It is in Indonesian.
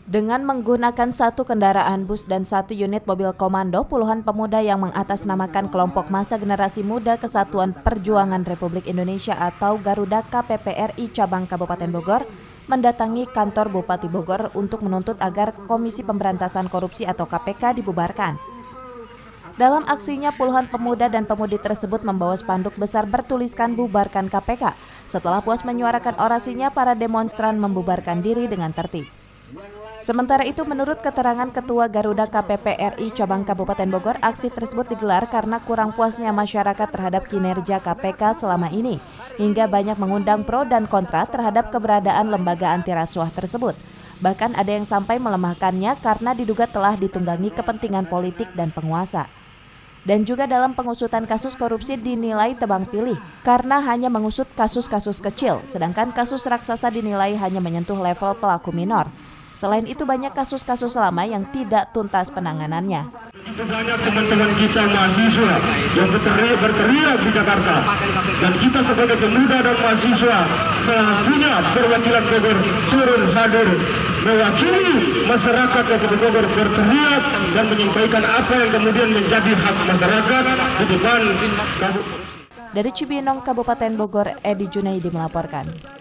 Dengan menggunakan satu kendaraan bus dan satu unit mobil komando, puluhan pemuda yang mengatasnamakan kelompok massa generasi muda Kesatuan Perjuangan Republik Indonesia atau Garuda KPPRI Cabang Kabupaten Bogor mendatangi kantor Bupati Bogor untuk menuntut agar Komisi Pemberantasan Korupsi atau KPK dibubarkan. Dalam aksinya, puluhan pemuda dan pemudi tersebut membawa spanduk besar bertuliskan "Bubarkan KPK". Setelah puas menyuarakan orasinya, para demonstran membubarkan diri dengan tertib. Sementara itu, menurut keterangan Ketua Garuda KPPRI Cabang Kabupaten Bogor, aksi tersebut digelar karena kurang puasnya masyarakat terhadap kinerja KPK selama ini, hingga banyak mengundang pro dan kontra terhadap keberadaan lembaga anti rasuah tersebut. Bahkan ada yang sampai melemahkannya karena diduga telah ditunggangi kepentingan politik dan penguasa. Dan juga dalam pengusutan kasus korupsi dinilai tebang pilih karena hanya mengusut kasus-kasus kecil, sedangkan kasus raksasa dinilai hanya menyentuh level pelaku minor. Selain itu, banyak kasus-kasus lama yang tidak tuntas penanganannya. Itu banyak teman-teman kita mahasiswa yang berteriak di Jakarta. Dan kita sebagai pemuda dan mahasiswa selanjutnya perwakilan Bogor turun hadir mewakili masyarakat Kabupaten Bogor berteriak dan menyampaikan apa yang kemudian menjadi hak masyarakat di depan Kabupaten. Dari Cibinong, Kabupaten Bogor, Edi Junaidi melaporkan.